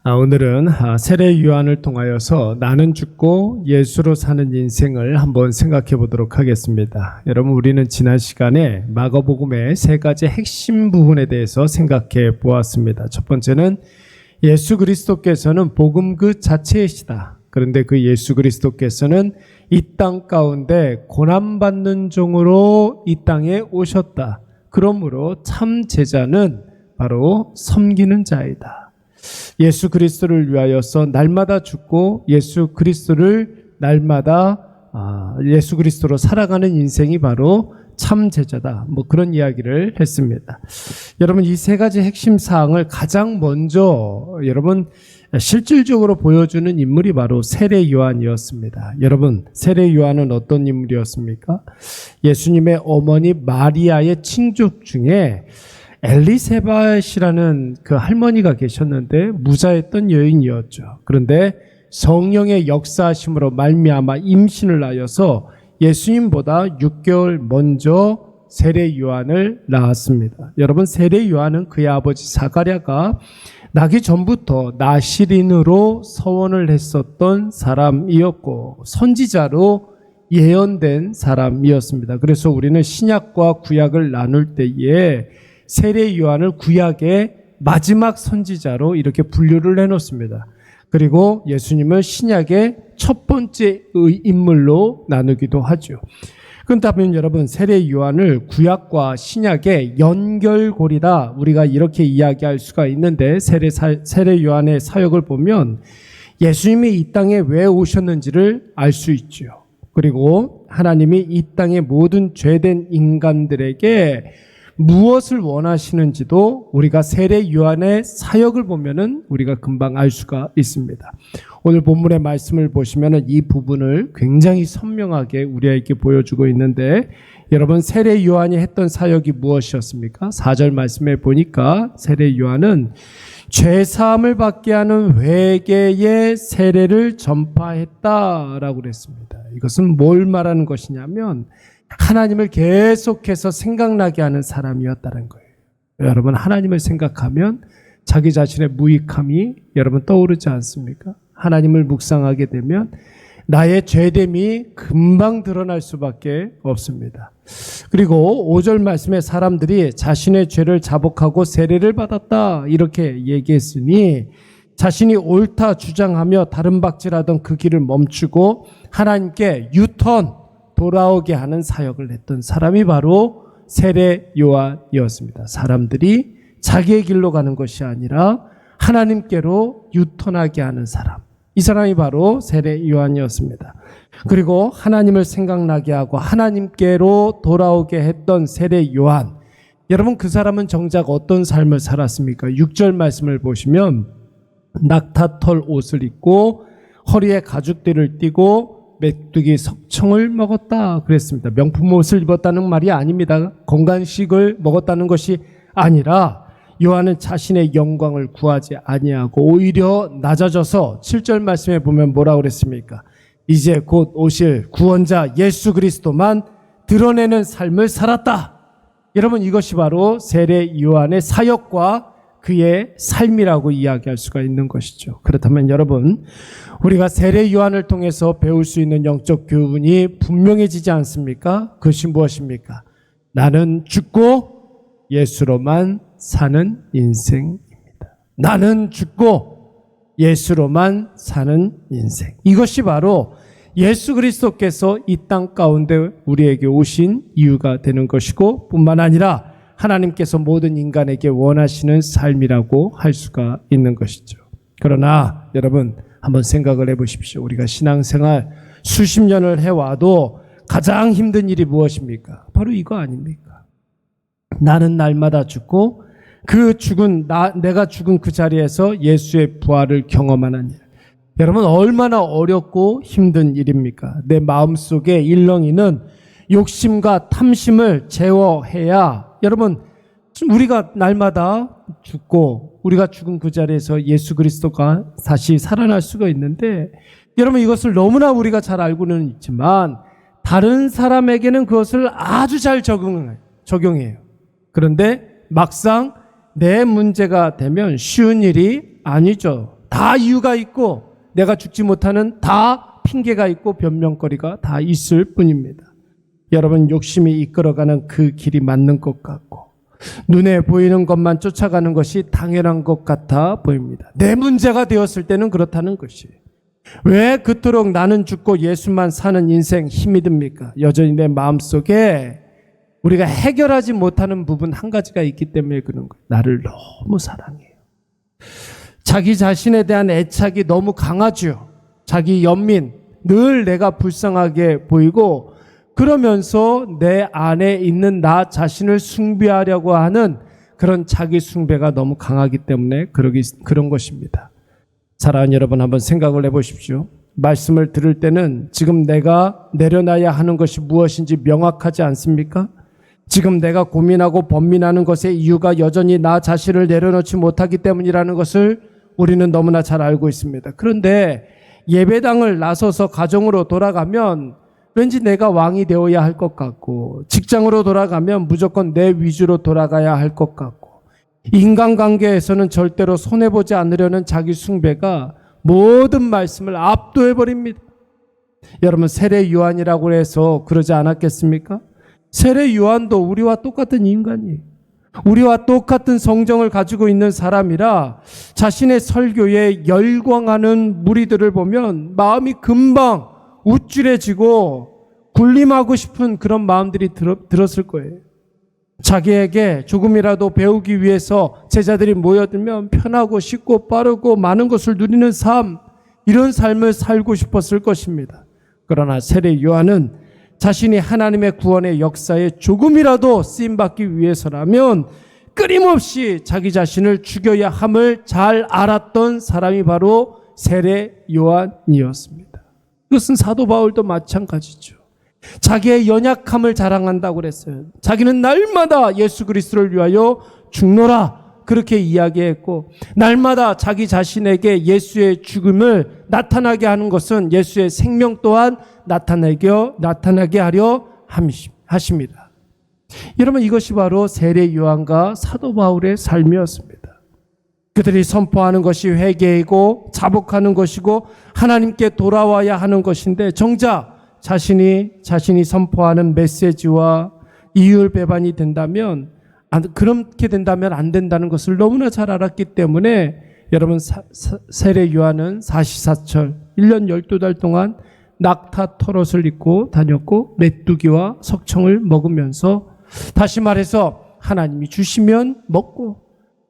오늘은 세례 요한을 통하여서 나는 죽고 예수로 사는 인생을 한번 생각해 보도록 하겠습니다. 여러분, 우리는 지난 시간에 마가복음의 세 가지 핵심 부분에 대해서 생각해 보았습니다. 첫 번째는 예수 그리스도께서는 복음 그 자체이시다. 그런데 그 예수 그리스도께서는 이 땅 가운데 고난받는 종으로 이 땅에 오셨다. 그러므로 참 제자는 바로 섬기는 자이다. 예수 그리스도를 위하여서 날마다 죽고 예수 그리스도를 날마다 예수 그리스도로 살아가는 인생이 바로 참 제자다. 그런 이야기를 했습니다. 여러분, 이 세 가지 핵심 사항을 가장 먼저 여러분 실질적으로 보여주는 인물이 바로 세례 요한이었습니다. 여러분, 세례 요한은 어떤 인물이었습니까? 예수님의 어머니 마리아의 친족 중에 엘리세밧이라는 그 할머니가 계셨는데 무자했던 여인이었죠. 그런데 성령의 역사하심으로 말미암아 임신을 하여서 예수님보다 6개월 먼저 세례 요한을 낳았습니다. 여러분, 세례 요한은 그의 아버지 사가랴가 나기 전부터 나시린으로 서원을 했었던 사람이었고 선지자로 예언된 사람이었습니다. 그래서 우리는 신약과 구약을 나눌 때에 세례 요한을 구약의 마지막 선지자로 이렇게 분류를 해놓습니다. 그리고 예수님을 신약의 첫 번째 인물로 나누기도 하죠. 그렇다면 여러분, 세례 요한을 구약과 신약의 연결고리다, 우리가 이렇게 이야기할 수가 있는데, 세례 요한의 사역을 보면 예수님이 이 땅에 왜 오셨는지를 알 수 있죠. 그리고 하나님이 이 땅의 모든 죄된 인간들에게 무엇을 원하시는지도 우리가 세례 요한의 사역을 보면은 우리가 금방 알 수가 있습니다. 오늘 본문의 말씀을 보시면은 이 부분을 굉장히 선명하게 우리에게 보여주고 있는데, 여러분, 세례 요한이 했던 사역이 무엇이었습니까? 4절 말씀에 보니까 세례 요한은 죄 사함을 받게 하는 회개의 세례를 전파했다라고 그랬습니다. 이것은 뭘 말하는 것이냐면 하나님을 계속해서 생각나게 하는 사람이었다는 거예요. 여러분, 하나님을 생각하면 자기 자신의 무익함이 여러분 떠오르지 않습니까? 하나님을 묵상하게 되면 나의 죄됨이 금방 드러날 수밖에 없습니다. 그리고 5절 말씀에 사람들이 자신의 죄를 자복하고 세례를 받았다 이렇게 얘기했으니 자신이 옳다 주장하며 다른 박질하던 그 길을 멈추고 하나님께 돌아오게 하는 사역을 했던 사람이 바로 세례 요한이었습니다. 사람들이 자기의 길로 가는 것이 아니라 하나님께로 유턴하게 하는 사람, 이 사람이 바로 세례 요한이었습니다. 그리고 하나님을 생각나게 하고 하나님께로 돌아오게 했던 세례 요한, 여러분, 그 사람은 정작 어떤 삶을 살았습니까? 6절 말씀을 보시면 낙타털 옷을 입고 허리에 가죽띠를 띠고 메뚜기 석청을 먹었다 그랬습니다. 명품 옷을 입었다는 말이 아닙니다. 건강식을 먹었다는 것이 아니라 요한은 자신의 영광을 구하지 아니하고 오히려 낮아져서 7절 말씀에 보면 뭐라고 그랬습니까? 이제 곧 오실 구원자 예수 그리스도만 드러내는 삶을 살았다. 여러분, 이것이 바로 세례 요한의 사역과 그의 삶이라고 이야기할 수가 있는 것이죠. 그렇다면 여러분, 우리가 세례 요한을 통해서 배울 수 있는 영적 교훈이 분명해지지 않습니까? 그것이 무엇입니까? 나는 죽고 예수로만 사는 인생입니다. 나는 죽고 예수로만 사는 인생. 이것이 바로 예수 그리스도께서 이 땅 가운데 우리에게 오신 이유가 되는 것이고, 뿐만 아니라 하나님께서 모든 인간에게 원하시는 삶이라고 할 수가 있는 것이죠. 그러나 여러분, 한번 생각을 해보십시오. 우리가 신앙생활 수십 년을 해와도 가장 힘든 일이 무엇입니까? 바로 이거 아닙니까? 나는 날마다 죽고 내가 죽은 그 자리에서 예수의 부활을 경험하는 일. 여러분, 얼마나 어렵고 힘든 일입니까? 내 마음속에 일렁이는 욕심과 탐심을 제어해야, 여러분, 우리가 날마다 죽고 우리가 죽은 그 자리에서 예수 그리스도가 다시 살아날 수가 있는데, 여러분, 이것을 너무나 우리가 잘 알고는 있지만 다른 사람에게는 그것을 아주 잘 적용해요. 그런데 막상 내 문제가 되면 쉬운 일이 아니죠. 다 이유가 있고 내가 죽지 못하는 다 핑계가 있고 변명거리가 다 있을 뿐입니다. 여러분, 욕심이 이끌어가는 그 길이 맞는 것 같고 눈에 보이는 것만 쫓아가는 것이 당연한 것 같아 보입니다. 내 문제가 되었을 때는 그렇다는 것이, 왜 그토록 나는 죽고 예수만 사는 인생 힘이 듭니까? 여전히 내 마음속에 우리가 해결하지 못하는 부분 한 가지가 있기 때문에 그런 거예요. 나를 너무 사랑해요. 자기 자신에 대한 애착이 너무 강하죠. 자기 연민, 늘 내가 불쌍하게 보이고 그러면서 내 안에 있는 나 자신을 숭배하려고 하는 그런 자기 숭배가 너무 강하기 때문에 그런 것입니다. 사랑하는 여러분, 한번 생각을 해보십시오. 말씀을 들을 때는 지금 내가 내려놔야 하는 것이 무엇인지 명확하지 않습니까? 지금 내가 고민하고 번민하는 것의 이유가 여전히 나 자신을 내려놓지 못하기 때문이라는 것을 우리는 너무나 잘 알고 있습니다. 그런데 예배당을 나서서 가정으로 돌아가면 왠지 내가 왕이 되어야 할 것 같고, 직장으로 돌아가면 무조건 내 위주로 돌아가야 할 것 같고, 인간관계에서는 절대로 손해보지 않으려는 자기 숭배가 모든 말씀을 압도해버립니다. 여러분, 세례 요한이라고 해서 그러지 않았겠습니까? 세례 요한도 우리와 똑같은 인간이에요. 우리와 똑같은 성정을 가지고 있는 사람이라 자신의 설교에 열광하는 무리들을 보면 마음이 금방 우쭐해지고 군림하고 싶은 그런 마음들이 들었을 거예요. 자기에게 조금이라도 배우기 위해서 제자들이 모여들면 편하고 쉽고 빠르고 많은 것을 누리는 삶, 이런 삶을 살고 싶었을 것입니다. 그러나 세례 요한은 자신이 하나님의 구원의 역사에 조금이라도 쓰임받기 위해서라면 끊임없이 자기 자신을 죽여야 함을 잘 알았던 사람이 바로 세례 요한이었습니다. 이것은 사도 바울도 마찬가지죠. 자기의 연약함을 자랑한다고 그랬어요. 자기는 날마다 예수 그리스도를 위하여 죽노라 그렇게 이야기했고, 날마다 자기 자신에게 예수의 죽음을 나타나게 하는 것은 예수의 생명 또한 나타나게 하려 하십니다. 여러분, 이것이 바로 세례 요한과 사도 바울의 삶이었습니다. 그들이 선포하는 것이 회개이고 자복하는 것이고 하나님께 돌아와야 하는 것인데, 정작 자신이 선포하는 메시지와 이율배반이 된다면, 그렇게 된다면 안 된다는 것을 너무나 잘 알았기 때문에 여러분, 세례 요한은 사시사철 1년 12달 동안 낙타 털옷을 입고 다녔고 메뚜기와 석청을 먹으면서, 다시 말해서 하나님이 주시면 먹고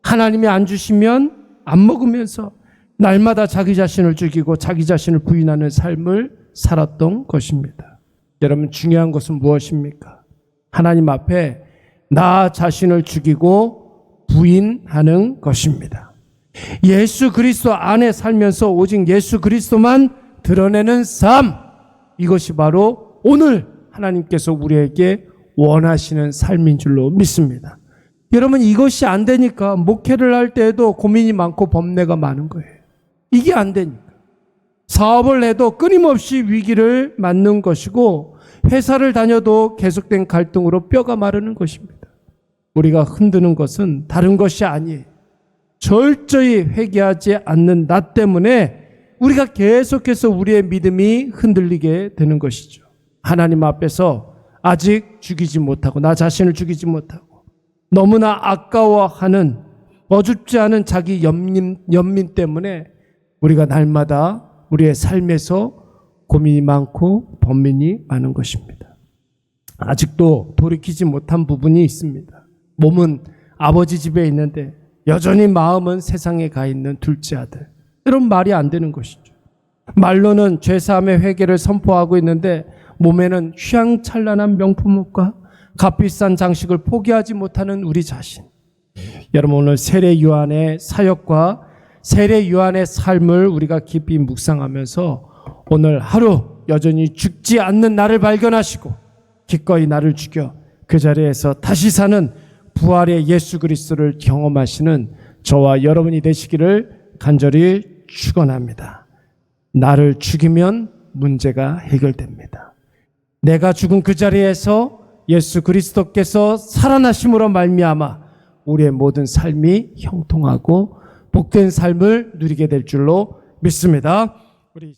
하나님이 안 주시면 안 먹으면서 날마다 자기 자신을 죽이고 자기 자신을 부인하는 삶을 살았던 것입니다. 여러분, 중요한 것은 무엇입니까? 하나님 앞에 나 자신을 죽이고 부인하는 것입니다. 예수 그리스도 안에 살면서 오직 예수 그리스도만 드러내는 삶, 이것이 바로 오늘 하나님께서 우리에게 원하시는 삶인 줄로 믿습니다. 여러분, 이것이 안 되니까 목회를 할 때에도 고민이 많고 범례가 많은 거예요. 이게 안 되니까 사업을 해도 끊임없이 위기를 맞는 것이고, 회사를 다녀도 계속된 갈등으로 뼈가 마르는 것입니다. 우리가 흔드는 것은 다른 것이 아니에요. 철저히 회개하지 않는 나 때문에 우리가 계속해서 우리의 믿음이 흔들리게 되는 것이죠. 하나님 앞에서 아직 죽이지 못하고, 나 자신을 죽이지 못하고 너무나 아까워하는 어줍지 않은 자기 연민 때문에 우리가 날마다 우리의 삶에서 고민이 많고 번민이 많은 것입니다. 아직도 돌이키지 못한 부분이 있습니다. 몸은 아버지 집에 있는데 여전히 마음은 세상에 가 있는 둘째 아들. 이런 말이 안 되는 것이죠. 말로는 죄사함의 회개를 선포하고 있는데 몸에는 휘황찬란한 명품옷과 값비싼 장식을 포기하지 못하는 우리 자신. 여러분, 오늘 세례 요한의 사역과 세례 요한의 삶을 우리가 깊이 묵상하면서 오늘 하루 여전히 죽지 않는 나를 발견하시고 기꺼이 나를 죽여 그 자리에서 다시 사는 부활의 예수 그리스도를 경험하시는 저와 여러분이 되시기를 간절히 축원합니다. 나를 죽이면 문제가 해결됩니다. 내가 죽은 그 자리에서 예수 그리스도께서 살아나심으로 말미암아 우리의 모든 삶이 형통하고 복된 삶을 누리게 될 줄로 믿습니다. 우리